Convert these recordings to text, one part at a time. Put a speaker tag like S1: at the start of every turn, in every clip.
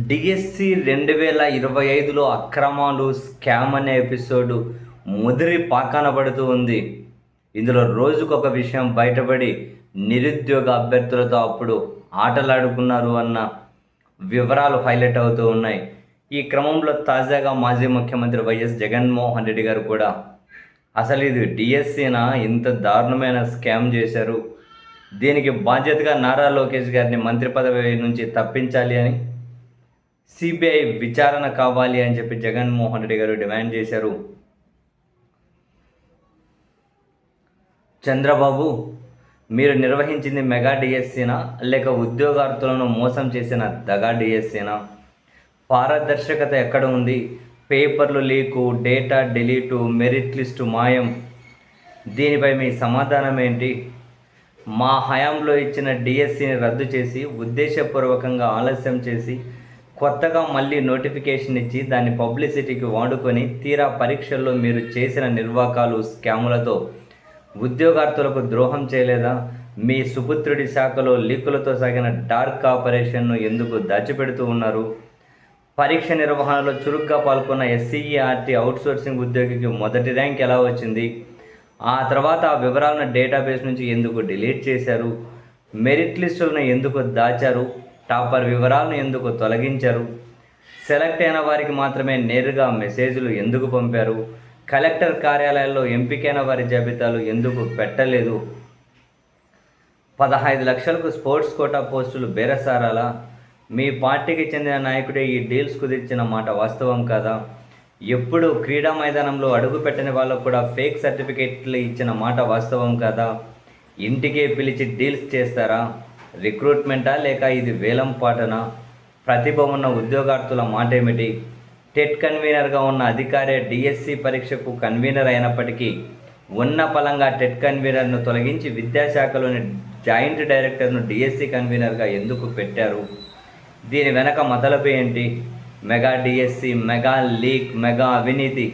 S1: DSC 2025లో అక్రమాలు, scam అనే episode ముదిరి పాకాన పడుతూ ఉంది. ఇందులో రోజుకొక విషయం బయటపడి నిరుద్యోగ అభ్యర్థులతో అప్పుడు ఆటలాడుకున్నారు అన్న వివరాలు హైలైట్ అవుతూ ఉన్నాయి. ఈ క్రమంలో తాజాగా మాజీ ముఖ్యమంత్రి వైఎస్ జగన్మోహన్ రెడ్డి గారు కూడా అసలు ఇది డిఎస్సినా, ఇంత దారుణమైన స్కామ్ చేశారు, దీనికి బాధ్యతగా నారా లోకేష్ గారిని మంత్రి పదవి నుంచి తప్పించాలి అని, సిబిఐ విచారణ కావాలి అని చెప్పి జగన్మోహన్ రెడ్డి గారు డిమాండ్ చేశారు. చంద్రబాబు, మీరు నిర్వహించింది మెగా డిఎస్సీనా లేక ఉద్యోగార్థులను మోసం చేసిన దగా డిఎస్సీనా? పారదర్శకత ఎక్కడ ఉంది? పేపర్లు leak, data delete, merit list మాయం. దీనిపై మీ సమాధానం ఏంటి? మా హయాంలో ఇచ్చిన డిఎస్సిని రద్దు చేసి, ఉద్దేశపూర్వకంగా ఆలస్యం చేసి, కొత్తగా మళ్ళీ నోటిఫికేషన్ ఇచ్చి దాన్ని పబ్లిసిటీకి వాడుకొని తీరా పరీక్షల్లో మీరు చేసిన నిర్వాకాలు, స్కాములతో ఉద్యోగార్థులకు ద్రోహం చేయలేదా? మీ సుపుత్రుడి శాఖలో లీకులతో సాగిన డార్క్ ఆపరేషన్ను ఎందుకు దాచిపెడుతూ ఉన్నారు? పరీక్ష నిర్వహణలో చురుగ్గా పాల్గొన్న ఎస్సీఈఆర్టీ అవుట్సోర్సింగ్ ఉద్యోగికి మొదటి ర్యాంక్ ఎలా వచ్చింది? ఆ తర్వాత ఆ వివరాలను డేటాబేస్ నుంచి ఎందుకు డిలీట్ చేశారు? మెరిట్ లిస్టులను ఎందుకు దాచారు? టాపర్ వివరాలను ఎందుకు తొలగించారు? సెలెక్ట్ అయిన వారికి మాత్రమే నేరుగా మెసేజ్లు ఎందుకు పంపారు? కలెక్టర్ కార్యాలయాల్లో ఎంపికైన వారి జాబితాలు ఎందుకు పెట్టలేదు? 15 లక్షలకు స్పోర్ట్స్ కోటా పోస్టులు బేరసారాలా? మీ పార్టీకి చెందిన నాయకుడే ఈ డీల్స్ కుదిర్చిన మాట వాస్తవం కాదా? ఎప్పుడు క్రీడా మైదానంలో అడుగు పెట్టని వాళ్ళకు కూడా ఫేక్ సర్టిఫికేట్లు ఇచ్చిన మాట వాస్తవం కాదా? ఇంటికే పిలిచి డీల్స్ చేస్తారా? రిక్రూట్మెంటా లేక ఇది వేలం పాటనా? ప్రతిభ ఉన్న ఉద్యోగార్థుల మాట ఏమిటి? టెట్ కన్వీనర్గా ఉన్న అధికారే డిఎస్సి పరీక్షకు కన్వీనర్ అయినప్పటికీ ఉన్న పలంగా టెట్ కన్వీనర్ను తొలగించి విద్యాశాఖలోని జాయింట్ డైరెక్టర్ను డిఎస్సి కన్వీనర్గా ఎందుకు పెట్టారు? దీని వెనక మతలబు ఏంటి? Mega DSC, mega leak, mega అవినీతి.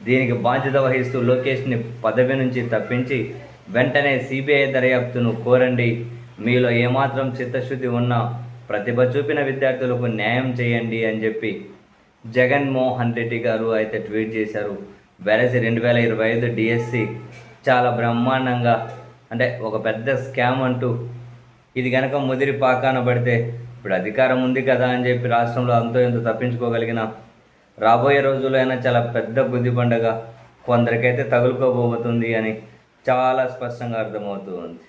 S1: దీనికి బాధ్యత వహిస్తూ లోకేష్ని పదవి నుంచి తప్పించి వెంటనే సిబిఐ దర్యాప్తును కోరండి. మీలో ఏమాత్రం చిత్తశుద్ధి ఉన్నా ప్రతిభ చూపిన విద్యార్థులకు న్యాయం చేయండి అని చెప్పి జగన్మోహన్ రెడ్డి గారు అయితే ట్వీట్ చేశారు. వెరసి 2025 డిఎస్సి చాలా బ్రహ్మాండంగా, అంటే ఒక పెద్ద స్కామ్ అంటూ, ఇది కనుక ముదిరి పాకాన పడితే ఇప్పుడు అధికారం ఉంది కదా అని చెప్పి రాష్ట్రంలో అంతో ఎంతో తప్పించుకోగలిగిన, రాబోయే రోజుల్లో అయినా చాలా పెద్ద బుద్ధి పండగ కొందరికైతే తగులుకోబోతుంది అని చాలా స్పష్టంగా అర్థమవుతూ ఉంది.